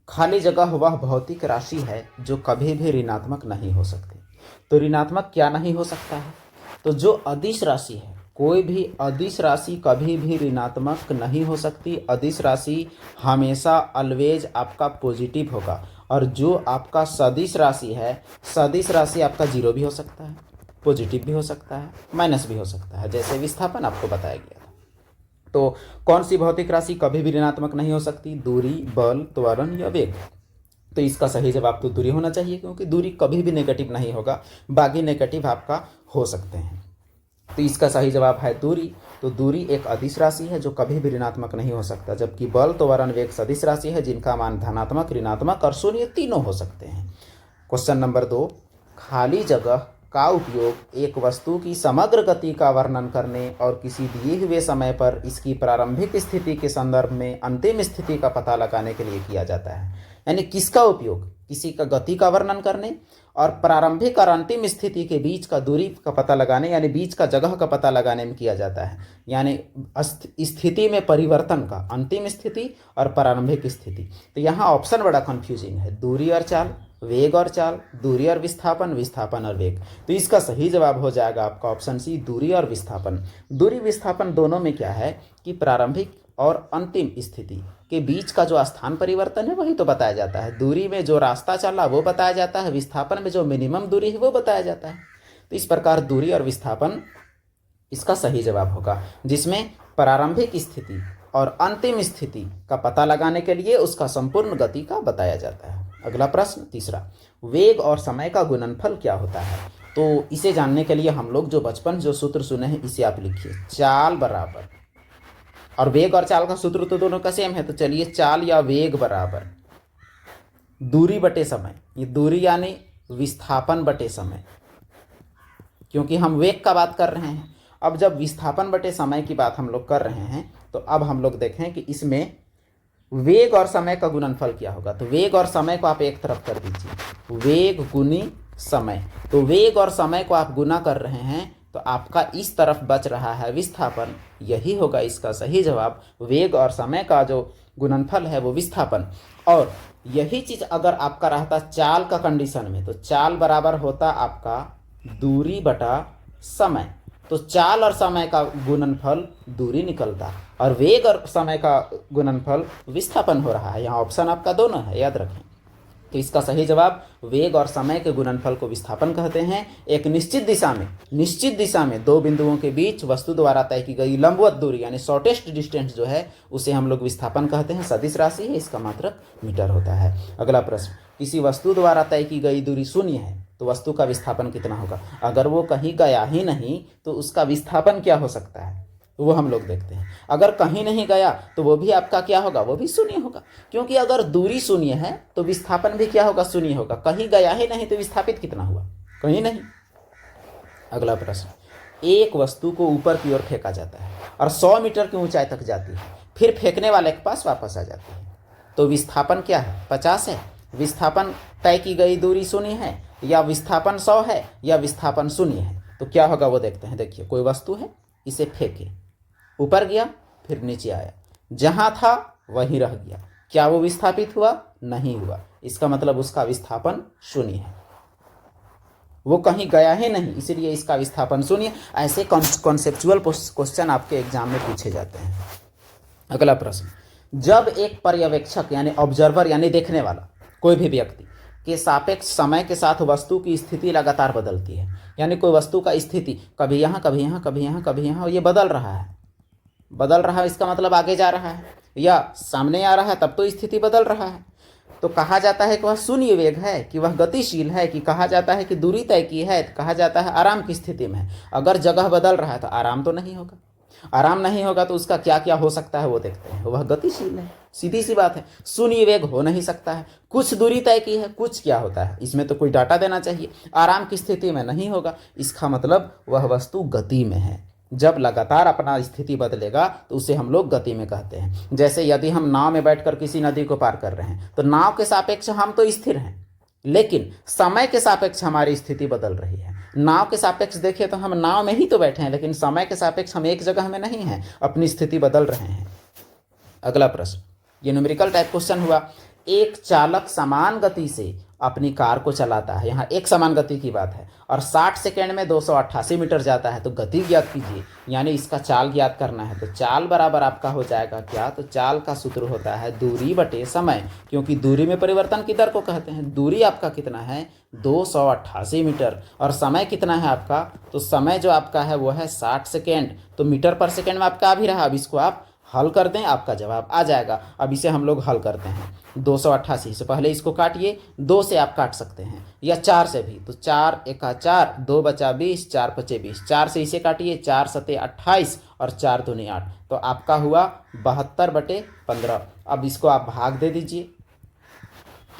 Speaker 1: खाली जगह वह भौतिक राशि है जो कभी भी ऋणात्मक नहीं हो सकती। तो ऋणात्मक क्या नहीं हो सकता है, तो जो अदिश राशि है, कोई भी अदिश राशि कभी भी ऋणात्मक नहीं हो सकती। अदिश राशि हमेशा ऑलवेज आपका पॉजिटिव होगा। और जो आपका सदिश राशि है, सदिश राशि आपका जीरो भी हो सकता है, पॉजिटिव भी हो सकता है, माइनस भी हो सकता है, जैसे विस्थापन आपको बताया गया था। तो कौन सी भौतिक राशि कभी भी ऋणात्मक नहीं हो सकती, दूरी, बल, त्वरण या वेग। तो इसका सही जवाब तो दूरी होना चाहिए, क्योंकि दूरी कभी भी नेगेटिव नहीं होगा, बाकी नेगेटिव आपका हो सकते हैं। तो इसका सही जवाब है दूरी। तो दूरी एक अदिश राशि है जो कभी भी ऋणात्मक नहीं हो सकता, जबकि बल, त्वरण, वेग सदिश राशि है जिनका मान धनात्मक, ऋणात्मक और शून्य तीनों हो सकते हैं। क्वेश्चन नंबर 2, खाली जगह का उपयोग एक वस्तु की समग्र गति का वर्णन करने और किसी दिए हुए समय पर इसकी प्रारंभिक स्थिति के संदर्भ में अंतिम स्थिति का पता लगाने के लिए किया जाता है। यानी किसका उपयोग, किसी का गति का वर्णन करने और प्रारंभिक और अंतिम स्थिति के बीच का दूरी का पता लगाने, यानी बीच का जगह का पता लगाने में किया जाता है। यानी स्थिति में परिवर्तन का, अंतिम स्थिति और प्रारंभिक स्थिति। तो यहाँ ऑप्शन बड़ा कंफ्यूजिंग है, दूरी और चाल, वेग और चाल, दूरी और विस्थापन, विस्थापन और वेग। तो इसका सही जवाब हो जाएगा आपका ऑप्शन सी, दूरी और विस्थापन। दूरी विस्थापन दोनों में क्या है कि प्रारंभिक और अंतिम स्थिति के बीच का जो स्थान परिवर्तन है वही तो बताया जाता है। दूरी में जो रास्ता चला वो बताया जाता है, विस्थापन में जो मिनिमम दूरी है वो बताया जाता है। तो इस प्रकार दूरी और विस्थापन इसका सही जवाब होगा, जिसमें प्रारंभिक स्थिति और अंतिम स्थिति का पता लगाने के लिए उसका संपूर्ण गति का बताया जाता है। अगला प्रश्न तीसरा, वेग और समय का गुणनफल क्या होता है? तो इसे जानने के लिए हम लोग जो बचपन जो सूत्र सुने हैं इसे आप लिखिए। चाल बराबर, और वेग और चाल का सूत्र तो दोनों का सेम है, तो चलिए चाल या वेग बराबर दूरी बटे समय। ये दूरी यानी विस्थापन बटे समय, क्योंकि हम वेग का बात कर रहे हैं। अब जब विस्थापन बटे समय की बात हम लोग कर रहे हैं तो अब हम लोग देखें कि इसमें वेग और समय का गुणनफल क्या होगा। तो वेग और समय को आप एक तरफ कर दीजिए, वेग गुनी समय। तो वेग और समय को आप गुना कर रहे हैं तो आपका इस तरफ बच रहा है विस्थापन, यही होगा इसका सही जवाब। वेग और समय का जो गुणनफल है वो विस्थापन। और यही चीज अगर आपका रहता चाल का कंडीशन में, तो चाल बराबर होता आपका दूरी बटा समय। तो चाल और समय का गुणनफल दूरी निकलता और वेग और समय का गुणनफल विस्थापन हो रहा है। यहाँ ऑप्शन आपका दोनों है, याद रखें। तो इसका सही जवाब वेग और समय के गुणनफल को विस्थापन कहते हैं। एक निश्चित दिशा में दो बिंदुओं के बीच वस्तु द्वारा तय की गई लंबवत दूरी यानी शॉर्टेस्ट डिस्टेंस जो है उसे हम लोग विस्थापन कहते हैं। सदिश राशि है, इसका मात्रक मीटर होता है। अगला प्रश्न, किसी वस्तु द्वारा तय की गई दूरी शून्य है तो वस्तु का विस्थापन कितना होगा? अगर वो कहीं गया ही नहीं तो उसका विस्थापन क्या हो सकता है, वो हम लोग देखते हैं। अगर कहीं नहीं गया तो वो भी आपका क्या होगा, वो भी शून्य होगा, क्योंकि अगर दूरी शून्य है तो विस्थापन भी क्या होगा, शून्य होगा। कहीं गया ही नहीं तो विस्थापित कितना हुआ, कहीं नहीं। अगला प्रश्न, एक वस्तु को ऊपर की ओर फेंका जाता है और 100 मीटर की ऊंचाई तक जाती है, फिर फेंकने वाले के पास वापस आ जाती है, तो विस्थापन क्या है, 50 है। विस्थापन तय की गई दूरी शून्य है, या विस्थापन 100 है, या विस्थापन शून्य है, तो क्या होगा वो देखते हैं। देखिए, कोई वस्तु है, इसे फेंके, ऊपर गया फिर नीचे आया, जहां था वहीं रह गया, क्या वो विस्थापित हुआ? नहीं हुआ। इसका मतलब उसका विस्थापन शून्य है, वो कहीं गया ही नहीं, इसलिए इसका विस्थापन शून्य। ऐसे कॉन्सेप्चुअल क्वेश्चन आपके एग्जाम में पूछे जाते हैं। अगला प्रश्न, जब एक पर्यवेक्षक यानी ऑब्जर्वर यानी देखने वाला कोई भी व्यक्ति के सापेक्ष समय के साथ वस्तु की स्थिति लगातार बदलती है, यानी कोई वस्तु का स्थिति कभी यहाँ कभी यहाँ कभी यहाँ कभी यहाँ, ये बदल रहा है, इसका मतलब आगे जा रहा है या सामने आ रहा है, तब तो स्थिति बदल रहा है। तो कहा जाता है कि वह शून्य वेग है, कि वह गतिशील है, कि कहा जाता है कि दूरी तय की है, कहा जाता है आराम की स्थिति में है। अगर जगह बदल रहा है तो आराम तो नहीं होगा, आराम नहीं होगा तो उसका क्या क्या हो सकता है वो देखते हैं। वह गतिशील है, सीधी सी बात है, शून्य वेग हो नहीं सकता है। कुछ दूरी तय की है, कुछ क्या होता है, इसमें तो कोई डाटा देना चाहिए। आराम की स्थिति में नहीं होगा, इसका मतलब वह वस्तु गति में है। जब लगातार अपना स्थिति बदलेगा तो उसे हम लोग गति में कहते हैं। जैसे यदि हम नाव में बैठकर किसी नदी को पार कर रहे हैं तो नाव के सापेक्ष हम तो स्थिर हैं, लेकिन समय के सापेक्ष हमारी स्थिति बदल रही है। नाव के सापेक्ष देखिए तो हम नाव में ही तो बैठे हैं, लेकिन समय के सापेक्ष हम एक जगह में नहीं हैं, अपनी स्थिति बदल रहे हैं। अगला प्रश्न, ये न्यूमेरिकल टाइप क्वेश्चन हुआ। एक चालक समान गति से अपनी कार को चलाता है, यहाँ एक समान गति की बात है, और 60 सेकेंड में 288 मीटर जाता है, तो गति ज्ञात कीजिए, यानी इसका चाल ज्ञात करना है। तो चाल बराबर आपका हो जाएगा क्या, तो चाल का सूत्र होता है दूरी बटे समय, क्योंकि दूरी में परिवर्तन की दर को कहते हैं। दूरी आपका कितना है, 288 मीटर, और समय कितना है आपका, तो समय जो आपका है वो है 60 सेकेंड, तो मीटर पर सेकेंड में आपका आ भी रहा। अब इसको आप हल कर दें, आपका जवाब आ जाएगा। अब इसे हम लोग हल करते हैं। 288 से पहले इसको काटिए, 2 से आप काट सकते हैं या 4 से भी, तो 4 एका 4, 2 बचा 20, 4 पचे 20, 4 से इसे काटिए, 4 सते 28 और 4 दूनी 8, तो आपका हुआ 72/15। अब इसको आप भाग दे दीजिए,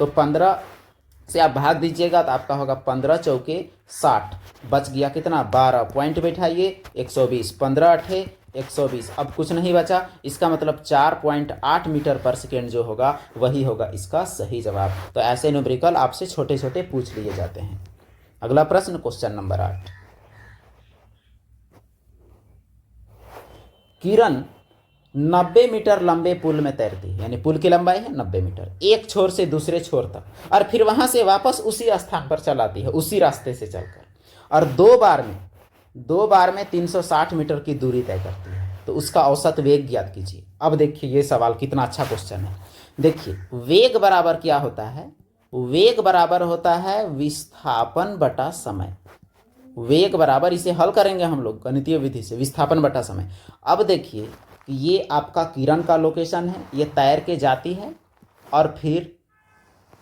Speaker 1: तो 15 से आप भाग दीजिएगा तो आपका होगा 15 चौके 60, बच गया कितना, 12। पॉइंट बैठाइए, 120, 15 अठे 120, अब कुछ नहीं बचा। इसका मतलब 4.8 मीटर पर सेकेंड जो होगा वही होगा इसका सही जवाब। तो ऐसे न्यूमेरिकल आपसे छोटे छोटे पूछ लिए जाते हैं। अगला प्रश्न, क्वेश्चन नंबर 8। किरण 90 मीटर लंबे पुल में तैरती है, यानी पुल की लंबाई है 90 मीटर, एक छोर से दूसरे छोर तक, और फिर वहां से वापस उसी स्थान पर चलाती है, उसी रास्ते से चलकर, और दो बार में 360 मीटर की दूरी तय करती है। तो उसका औसत वेग ज्ञात कीजिए। अब देखिए ये सवाल कितना अच्छा क्वेश्चन है। देखिए वेग बराबर क्या होता है, वेग बराबर होता है विस्थापन बटा समय। वेग बराबर, इसे हल करेंगे हम लोग गणितीय विधि से, विस्थापन बटा समय। अब देखिए ये आपका किरण का लोकेशन है, ये तैर के जाती है और फिर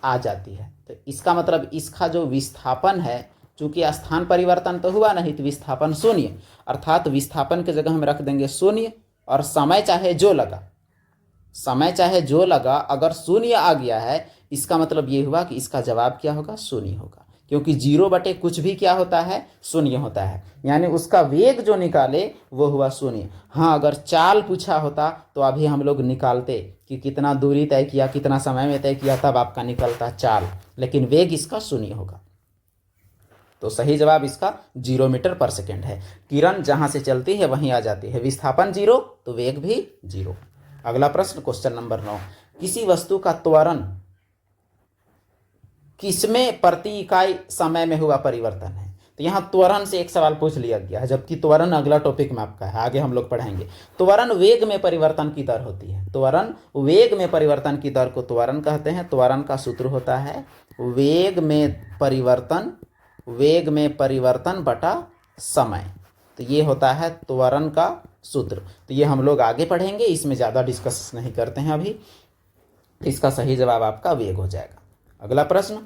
Speaker 1: आ जाती है, तो इसका मतलब इसका जो विस्थापन है, चूंकि स्थान परिवर्तन तो हुआ नहीं, तो विस्थापन शून्य, अर्थात विस्थापन की जगह हम रख देंगे शून्य, और समय चाहे जो लगा, समय चाहे जो लगा, अगर शून्य आ गया है इसका मतलब ये हुआ कि इसका जवाब क्या होगा, शून्य होगा, क्योंकि 0 बटे कुछ भी क्या होता है, शून्य होता है। यानी उसका वेग जो निकाले वो हुआ शून्य। हाँ, अगर चाल पूछा होता तो अभी हम लोग निकालते कि कितना दूरी तय किया, कितना समय में तय किया, तब आपका निकलता चाल, लेकिन वेग इसका शून्य होगा। तो सही जवाब इसका 0 मीटर पर सेकेंड है। किरण जहां से चलती है वहीं आ जाती है, विस्थापन 0 तो वेग भी 0। अगला प्रश्न, क्वेश्चन नंबर 9, किसी वस्तु का त्वरण किसमें प्रति इकाई समय में हुआ परिवर्तन है। तो यहाँ त्वरण से एक सवाल पूछ लिया गया है, जबकि त्वरण अगला टॉपिक में आपका है, आगे हम लोग पढ़ेंगे। त्वरण वेग में परिवर्तन की दर होती है, त्वरण वेग में परिवर्तन की दर को त्वरण कहते हैं। त्वरण का सूत्र होता है वेग में परिवर्तन बटा समय, तो ये होता है त्वरण का सूत्र। तो ये हम लोग आगे पढ़ेंगे, इसमें ज़्यादा डिस्कस नहीं करते हैं अभी। इसका सही जवाब आपका वेग हो जाएगा। अगला प्रश्न,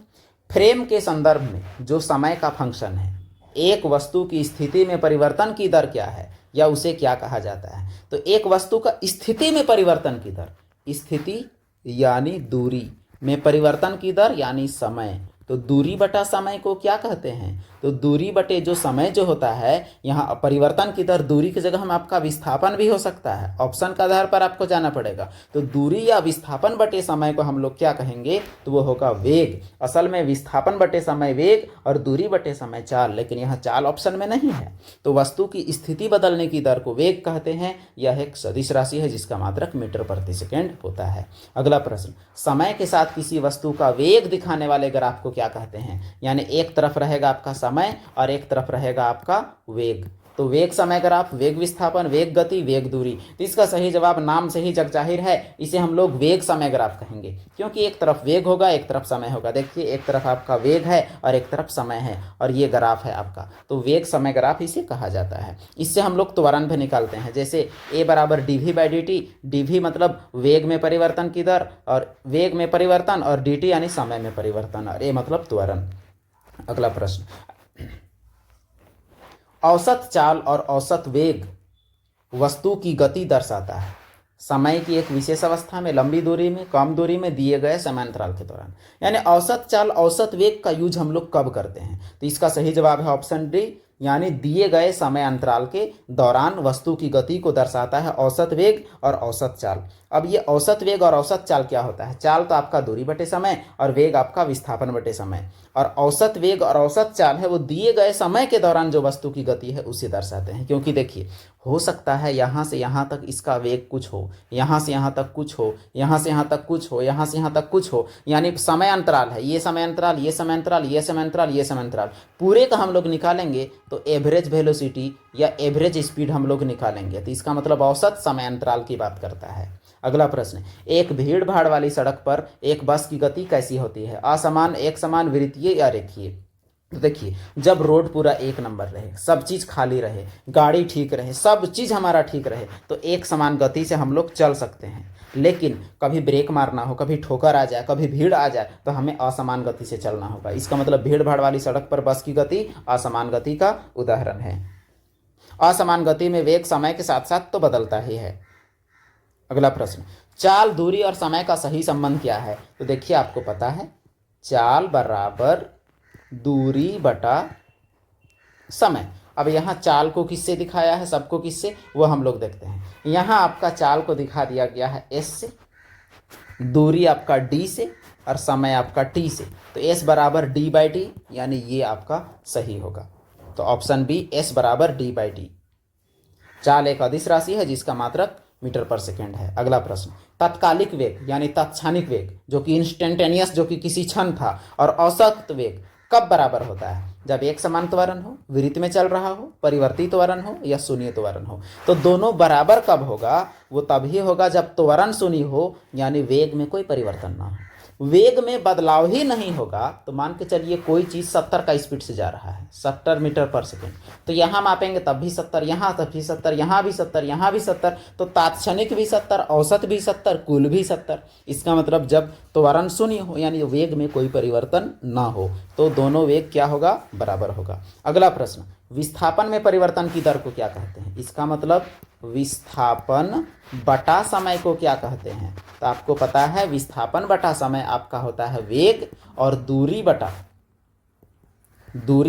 Speaker 1: फ्रेम के संदर्भ में जो समय का फंक्शन है, एक वस्तु की स्थिति में परिवर्तन की दर क्या है या उसे क्या कहा जाता है। तो एक वस्तु का स्थिति में परिवर्तन की दर, स्थिति यानी दूरी, में परिवर्तन की दर यानी समय, तो दूरी बटा समय को क्या कहते हैं, तो दूरी बटे जो समय जो होता है, यहाँ परिवर्तन की दर, दूरी की जगह हम आपका विस्थापन भी हो सकता है, ऑप्शन के आधार पर आपको जाना पड़ेगा। तो दूरी या विस्थापन बटे समय को हम लोग क्या कहेंगे, तो वो होगा वेग। असल में विस्थापन बटे समय वेग और दूरी बटे समय चाल, लेकिन यहाँ चाल ऑप्शन में नहीं है। तो वस्तु की स्थिति बदलने की दर को वेग कहते हैं। यह एक सदिश राशि है जिसका मात्रक मीटर प्रति सेकेंड होता है। अगला प्रश्न, समय के साथ किसी वस्तु का वेग दिखाने वाले ग्राफ को क्या कहते हैं। यानी एक तरफ रहेगा आपका समय और एक तरफ रहेगा आपका वेग, तो वेग समय ग्राफ, वेग विस्थापन, वेग गति, वेग दूरी। तो इसका सही जवाब नाम से ही जग जाहिर है, इसे हम लोग वेग समय ग्राफ कहेंगे, क्योंकि एक तरफ वेग होगा एक तरफ समय होगा। देखिए एक तरफ आपका वेग है और एक तरफ समय है, और ये ग्राफ है आपका, तो वेग समय ग्राफ इसे कहा जाता है। इससे हम लोग त्वरण भी निकालते हैं, जैसे a बराबर dv बाई dt, dv मतलब वेग में परिवर्तन की दर, और वेग में परिवर्तन, और dt यानी समय में परिवर्तन, और a मतलब त्वरण। अगला प्रश्न, औसत चाल और औसत वेग वस्तु की गति दर्शाता है समय की एक विशेष अवस्था में, लंबी दूरी में, कम दूरी में, दिए गए समांतराल के दौरान। यानी औसत चाल औसत वेग का यूज हम लोग कब करते हैं, तो इसका सही जवाब है ऑप्शन डी, यानी दिए गए समय अंतराल के दौरान वस्तु की गति को दर्शाता है औसत वेग और औसत चाल। अब ये औसत वेग और औसत चाल क्या होता है, चाल तो आपका दूरी बटे समय और वेग आपका विस्थापन बटे समय, और औसत वेग और औसत चाल है वो दिए गए समय के दौरान जो वस्तु की गति है उसे दर्शाते हैं। क्योंकि देखिए हो सकता है यहाँ से यहाँ तक इसका वेग कुछ हो, यहाँ से यहाँ तक कुछ हो, यहाँ से यहाँ तक कुछ हो, यहाँ से यहाँ तक कुछ हो, यानी समय अंतराल है, ये समय अंतराल, ये समय अंतराल, ये समय अंतराल, ये समय अंतराल, पूरे का हम लोग निकालेंगे तो एवरेज वेलोसिटी या एवरेज स्पीड हम लोग निकालेंगे, तो इसका मतलब औसत समय अंतराल की बात करता है। अगला प्रश्न, एक भीड़ भाड़ वाली सड़क पर एक बस की गति कैसी होती है, असमान, एक समान, वृत्तीय या रेखीय। तो देखिए जब रोड पूरा एक नंबर रहे, सब चीज़ खाली रहे, गाड़ी ठीक रहे, सब चीज़ हमारा ठीक रहे, तो एक समान गति से हम लोग चल सकते हैं। लेकिन कभी ब्रेक मारना हो, कभी ठोकर आ जाए, कभी भीड़ आ जाए, तो हमें असमान गति से चलना होगा। इसका मतलब भीड़ भाड़ वाली सड़क पर बस की गति असमान गति का उदाहरण है। असमान गति में वेग समय के साथ साथ तो बदलता ही है। अगला प्रश्न, चाल, दूरी और समय का सही संबंध क्या है। तो देखिए आपको पता है चाल बराबर दूरी बटा समय। अब यहाँ चाल को किससे दिखाया है, सबको किससे, वो हम लोग देखते हैं। यहाँ आपका चाल को दिखा दिया गया है s से, दूरी आपका d से, और समय आपका t से, तो s बराबर d बाई टी, यानी ये आपका सही होगा। तो ऑप्शन बी s बराबर d बाई टी। चाल एक अदिश राशि है जिसका मात्रक मीटर पर सेकेंड है। अगला प्रश्न, तात्कालिक वेग यानी तात्क्षणिक वेग जो कि इंस्टेंटेनियस, जो कि किसी क्षण था, और औसत वेग कब बराबर होता है। जब एक समान त्वरण हो, विपरीत में चल रहा हो, परिवर्तित त्वरण हो या शून्य त्वरण हो। तो दोनों बराबर कब होगा? वो तभी होगा जब त्वरण शून्य हो, यानी वेग में कोई परिवर्तन ना हो, वेग में बदलाव ही नहीं होगा। तो मान के चलिए कोई चीज़ 70 का स्पीड से जा रहा है, 70 मीटर पर सेकेंड, तो यहाँ मापेंगे तब भी 70, यहाँ तब भी 70, यहाँ भी 70, यहाँ भी 70, तो तात्क्षणिक भी 70, औसत भी 70, कुल भी 70। इसका मतलब जब त्वरण शून्य हो यानी वेग में कोई परिवर्तन ना हो, तो दोनों वेग क्या होगा? बराबर होगा। अगला प्रश्न, विस्थापन में परिवर्तन की दर को क्या कहते हैं? इसका मतलब विस्थापन बटा समय को क्या कहते हैं? तो आपको पता है विस्थापन बटा समय आपका होता है वेग, और दूरी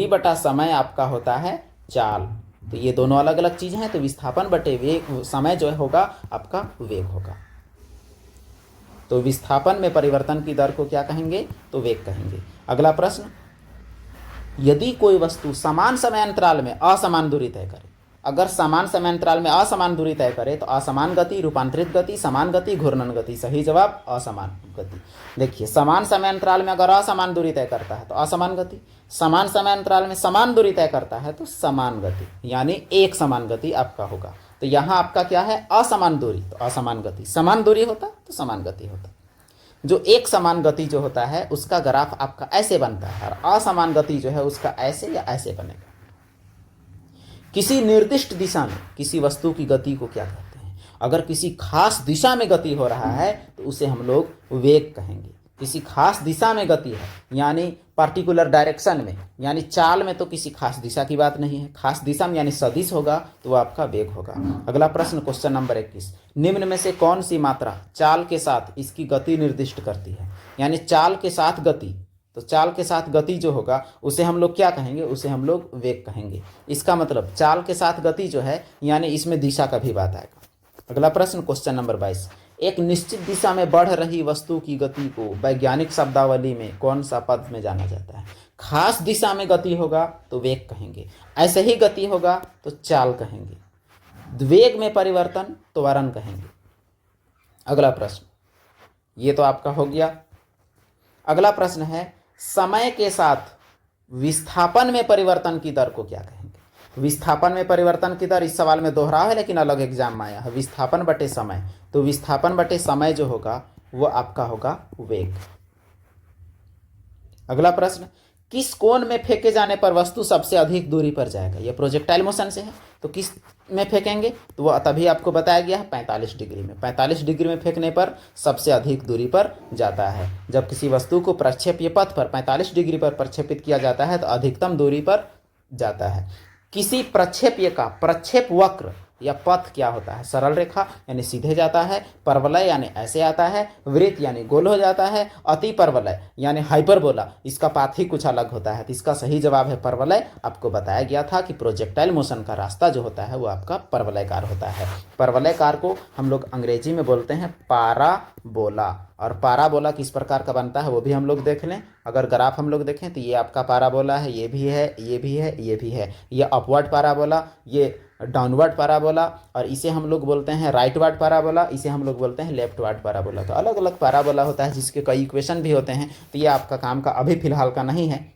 Speaker 1: बटा समय आपका होता है चाल। तो ये दोनों अलग अलग चीज़ हैं। तो विस्थापन बटे वेग समय जो होगा आपका वेग होगा। तो विस्थापन में परिवर्तन की दर को क्या कहेंगे? तो वेग कहेंगे। अगला प्रश्न, यदि कोई वस्तु समान समय अंतराल में असमान दूरी तय करे, अगर समान समय अंतराल में असमान दूरी तय करे तो असमान गति, रूपांतरित गति, समान गति, घूर्णन गति। सही जवाब असमान गति। देखिए समान समय अंतराल में अगर असमान दूरी तय करता है तो असमान गति, समान समय अंतराल में समान दूरी तय करता है तो समान गति, यानी एक समान गति आपका होगा। तो यहाँ आपका क्या है? असमान दूरी तो असमान गति, समान दूरी होता तो समान गति होता। जो एक समान गति जो होता है उसका ग्राफ आपका ऐसे बनता है, और असमान गति जो है उसका ऐसे या ऐसे बनेगा। किसी निर्दिष्ट दिशा में किसी वस्तु की गति को क्या कहते हैं? अगर किसी खास दिशा में गति हो रहा है तो उसे हम लोग वेग कहेंगे। किसी खास दिशा में गति है यानी पार्टिकुलर डायरेक्शन में, यानी चाल में तो किसी खास दिशा की बात नहीं है, खास दिशा में यानी सदिश होगा तो वो आपका वेग होगा। अगला प्रश्न, क्वेश्चन नंबर 21, निम्न में से कौन सी मात्रा चाल के साथ इसकी गति निर्दिष्ट करती है? यानी चाल के साथ गति, तो चाल के साथ गति जो होगा उसे हम लोग क्या कहेंगे? उसे हम लोग वेग कहेंगे। इसका मतलब चाल के साथ गति जो है यानी इसमें दिशा का भी बात आएगा। अगला प्रश्न, क्वेश्चन नंबर 22, एक निश्चित दिशा में बढ़ रही वस्तु की गति को वैज्ञानिक शब्दावली में कौन सा पद में जाना जाता है? खास दिशा में गति होगा तो वेग कहेंगे, ऐसे ही गति होगा तो चाल कहेंगे, वेग में परिवर्तन त्वरण कहेंगे। अगला प्रश्न, ये तो आपका हो गया। अगला प्रश्न है, समय के साथ विस्थापन में परिवर्तन की दर को क्या कहेंगे? विस्थापन में परिवर्तन की दर इस सवाल में दोहरा है लेकिन अलग एग्जाम में आया है। विस्थापन बटे समय, तो विस्थापन बटे समय जो होगा वो आपका होगा वेग। अगला प्रश्न, किस कोण में फेंके जाने पर वस्तु सबसे अधिक दूरी पर जाएगा? ये प्रोजेक्टाइल मोशन से है, तो किस में फेंकेंगे? तो वो तभी आपको बताया गया है 45 डिग्री में। 45 डिग्री में फेंकने पर सबसे अधिक दूरी पर जाता है। जब किसी वस्तु को प्रक्षेप्य पथ पर 45 डिग्री पर प्रक्षेपित किया जाता है तो अधिकतम दूरी पर जाता है। किसी प्रक्षेप्य का प्रक्षेप वक्र या पथ क्या होता है? सरल रेखा यानी सीधे जाता है, परवलय यानी ऐसे आता है, वृत्त यानी गोल हो जाता है, अति परवलय यानी हाइपरबोला, इसका पाथ ही कुछ अलग होता है। तो इसका सही जवाब है परवलय। आपको बताया गया था कि प्रोजेक्टाइल मोशन का रास्ता जो होता है वो आपका परवलयकार होता है। परवलयकार को हम लोग अंग्रेजी में बोलते हैं पाराबोला, और पाराबोला किस प्रकार का बनता है वो भी हम लोग देख लें। अगर ग्राफ हम लोग देखें तो ये आपका पाराबोला है, ये भी है, ये भी है, ये भी है। ये अपवर्ड पाराबोला, ये डाउनवर्ड पाराबोला, और इसे हम लोग बोलते हैं राइटवर्ड पाराबोला, इसे हम लोग बोलते हैं लेफ्टवर्ड पाराबोला। तो अलग अलग पाराबोला होता है जिसके कई इक्वेशन भी होते हैं। तो ये आपका काम का अभी फिलहाल का नहीं है।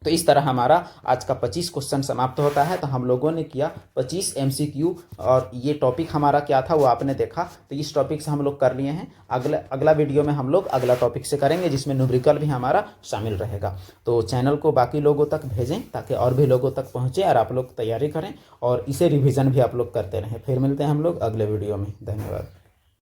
Speaker 1: तो इस तरह हमारा आज का 25 क्वेश्चन समाप्त होता है। तो हम लोगों ने किया 25 MCQ, और ये टॉपिक हमारा क्या था वो आपने देखा। तो इस टॉपिक से हम लोग कर लिए हैं। अगला वीडियो में हम लोग अगला टॉपिक से करेंगे जिसमें न्यूमेरिकल भी हमारा शामिल रहेगा। तो चैनल को बाकी लोगों तक भेजें ताकि और भी लोगों तक पहुँचे और आप लोग तैयारी करें और इसे रिविज़न भी आप लोग करते रहें। फिर मिलते हैं हम लोग अगले वीडियो में। धन्यवाद।